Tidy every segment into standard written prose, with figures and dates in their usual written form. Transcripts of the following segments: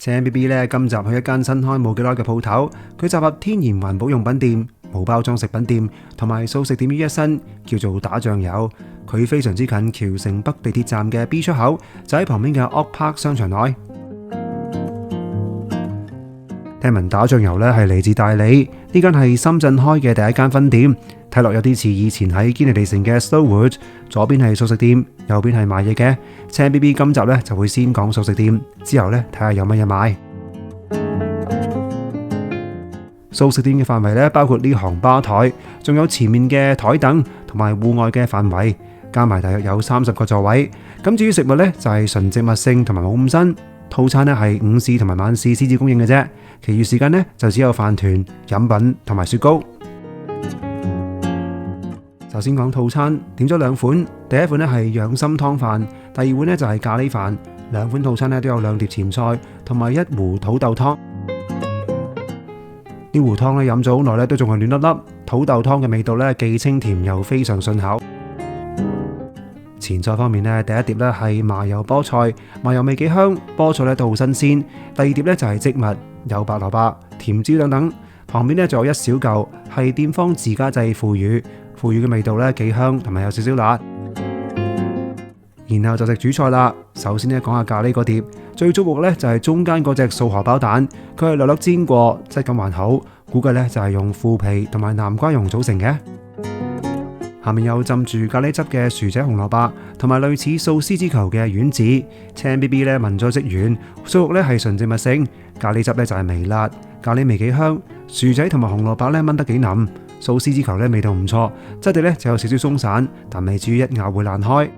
青 B B 咧今集去一間新開冇幾耐嘅鋪頭，佢集合天然環保用品店、無包裝食品店同埋素食店於一身，叫做打醬油。佢非常之近橋城北地鐵站嘅 B 出口，就喺旁邊嘅 Oak Park 商場內。聽聞打醬油咧係嚟自大理，呢間係深圳開嘅第一間分店，睇落有啲似以前喺堅尼地城嘅 Stonewood。左邊係素食店，右邊係賣嘢嘅。青 B B 今集咧就會先講素食店，之後咧睇下有乜嘢賣。素食店嘅範圍咧包括呢行吧台，仲有前面嘅台凳同埋戶外嘅範圍，加埋大約有30個座位。咁至於食物咧就係純植物性同埋冇咁新。套餐咧係午市同埋晚市私自供應嘅啫，其餘時間呢就只有飯團、飲品同埋雪糕。首先講套餐，點咗2款，第一款呢係養心湯飯，第二碗呢就係咖喱飯。2款套餐呢都有2碟前菜同埋1壺土豆湯。呢壺湯咧飲咗好耐咧都仲係暖粒粒，土豆湯嘅味道咧既清甜又非常順口。前菜方面呢，第一碟呢係麻油菠菜，麻油味幾香，菠菜咧都好新鮮。第二碟呢就係植物，有白蘿蔔、甜椒等等。旁邊呢仲有一小嚿係店方自家製腐乳，腐乳嘅味道咧幾香，同埋有少少辣。然後就食主菜啦。首先呢講下咖喱嗰碟，最矚目呢就係中間嗰隻素荷包蛋，佢係略略煎過，質感還好，估計呢就係用腐皮同埋南瓜蓉組成嘅。下面有浸住咖喱汁嘅薯仔紅蘿蔔，同埋類似素獅子球嘅丸子。青 B B 咧聞咗即軟，素肉咧係純植物性，咖喱汁咧就係微辣，咖喱味幾香，薯仔同埋紅蘿蔔咧炆得幾腍，素獅子球咧味道唔錯，質地咧就有少少鬆散，但未至於一咬會爛開。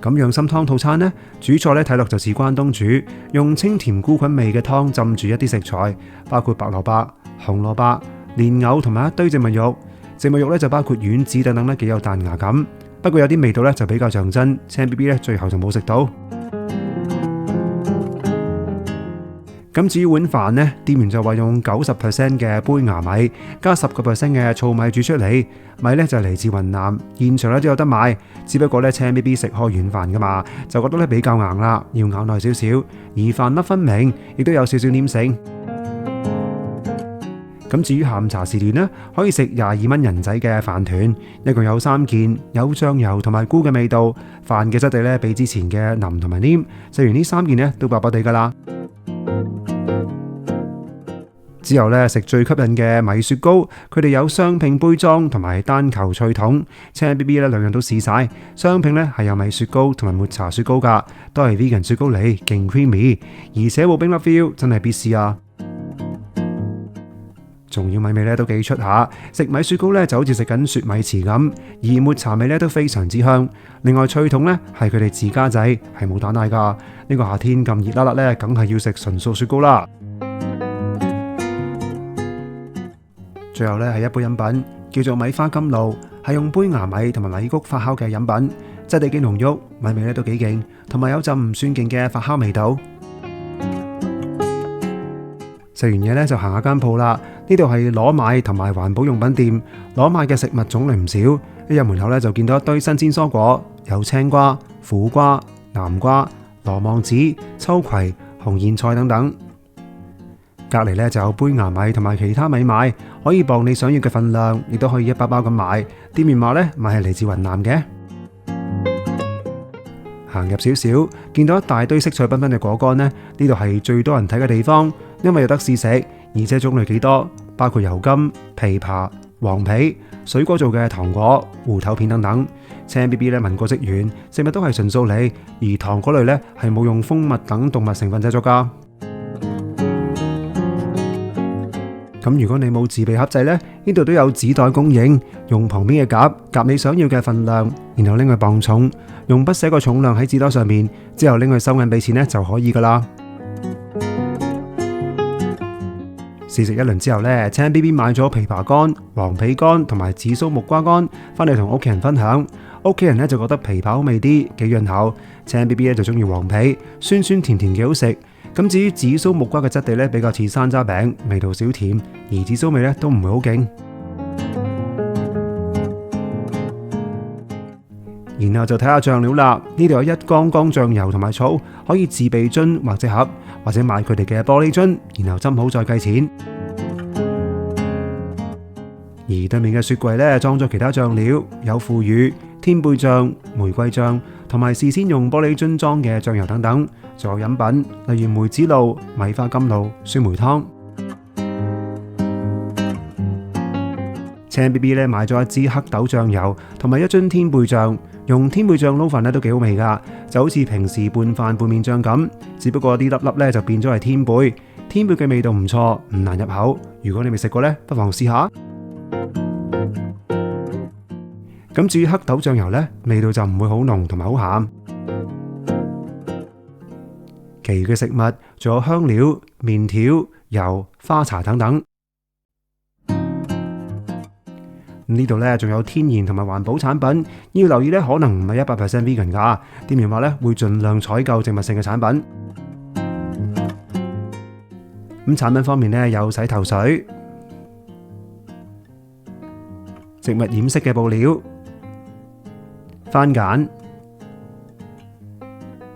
咁養心湯套餐呢，主菜咧睇落就似關東煮，用清甜菇菌味嘅湯浸住一啲食材，包括白蘿蔔、紅蘿蔔、蓮藕同埋一堆植物肉，植物肉咧就包括丸子等等咧，幾有彈牙感。不過有啲味道咧就比較像真，青 B B 咧最後就冇食到。咁至於碗飯呢，店員就話用90% 嘅杯芽米加10% 嘅糙米煮出嚟，米咧就嚟自雲南，現場咧都有得買。只不過咧青 B B 食開軟飯噶嘛，就覺得咧比較硬啦，要咬耐少少，而飯粒分明，亦都有少少黏性。咁至於下午茶時段呢，可以食22蚊人仔嘅飯團，一共有3件，有醬油同埋菇嘅味道，飯嘅質地咧比之前嘅腍同埋黏，食完呢3件呢都飽飽地噶啦。之後咧食最吸引嘅米雪糕，佢哋有雙拼杯裝同埋單球脆筒，青 B B 咧2樣都試晒。雙拼咧係有米雪糕同埋抹茶雪糕噶，都係 vegan 雪糕嚟，勁 creamy， 而且冇冰粒 feel， 真係必試啊！仲要米味咧都幾出下，食米雪糕咧就好似食緊雪米糍咁，而抹茶味咧都非常之香。另外脆筒咧係佢哋自家製，係冇打奶噶。呢個夏天咁熱辣辣咧，梗係要食純素雪糕啦。最後咧係一杯飲品，叫做米花甘露，係用杯芽米同埋米谷發酵嘅飲品，質地幾濃郁，米味咧都幾勁，同埋有陣唔算勁嘅發酵味道。食完嘢咧就行下間鋪啦。呢度係攞買同埋環保用品店，攞買嘅食物種類唔少。一入門口咧就見到一堆新鮮蔬果，有青瓜、苦瓜、南瓜、羅望子、秋葵、紅莧菜等等。隔籬咧就有杯芽米同埋其他米買，可以磅你想要嘅份量，亦都可以一包包咁買。店員話咧米係嚟自雲南嘅。行入少少，見到一大堆色彩繽紛嘅果乾呢，呢度係最多人睇嘅地方，因為有得試食，而且種類幾多，包括油柑、枇杷、黃皮、水果做嘅糖果、芋頭片等等。青 B B 咧問過職員，食物都係純素嚟，而糖果類咧係冇用蜂蜜等動物成分製作噶。咁如果你冇自備盒仔呢，呢度都有紙袋供應，用旁邊嘅夾你想要嘅份量，然後拎去磅重，用筆寫個重量喺紙袋上面，之後拎去收銀俾錢呢就可以噶啦。試食一輪之後呢，青 B B 買咗枇杷乾、黃皮乾同埋紫蘇木瓜乾，翻嚟同屋企人分享。屋企人呢就覺得枇杷好味啲，幾潤口。青 B B 咧就中意黃皮，酸酸甜甜幾好食。咁至於紫蘇木瓜嘅質地咧，比較似山楂餅，味道少甜，而紫蘇味咧都唔會好勁。然後就睇下醬料啦。呢度有一缸缸醬油同埋醋，可以自備樽或者盒，或者買佢哋嘅玻璃樽，然後斟好再計錢。而對面嘅雪櫃呢，裝咗其他醬料，有腐乳、天貝醬、玫瑰醬，同埋事先用玻璃樽裝嘅醬油等等，仲有飲品，例如梅子露、米花甘露、酸梅湯。青 B B 咧買咗一支黑豆醬油同埋一樽天貝醬，用天貝醬撈飯咧都幾好味噶，就好似平時拌飯拌麵醬咁，只不過啲粒粒咧就變咗係天貝。天貝嘅味道唔錯，唔難入口。如果你未食過呢，不妨試下。咁至於黑豆醬油呢，味道就唔會好濃同埋好鹹。其餘嘅食物仲有香料、麵條、油、花茶等等。呢度呢仲有天然同埋環保產品，要留意呢，可能唔係100% vegan 噶。店員話呢會盡量採購植物性嘅產品。咁產品方面呢，有洗頭水、植物染色嘅布料、番梘、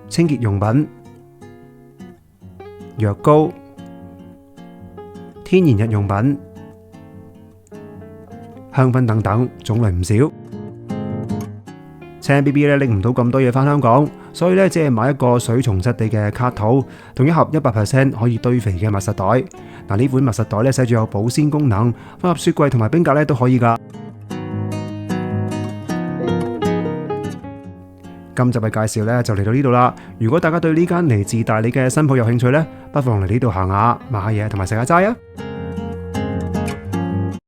清潔用品、藥膏、天然日用品、香薰等等，種類唔少。青 B B 咧拎唔到咁多嘢返香港，所以咧只係買一個水松質地嘅卡套，同一盒100%可以堆肥嘅密實袋。嗱，呢款密實袋咧寫住有保鮮功能，放入雪櫃同埋冰格咧都可以噶。今集嘅介紹咧就嚟到呢度啦。如果大家對呢間嚟自大理嘅新鋪有興趣咧，不妨嚟呢度行下買下嘢同埋食下齋啊！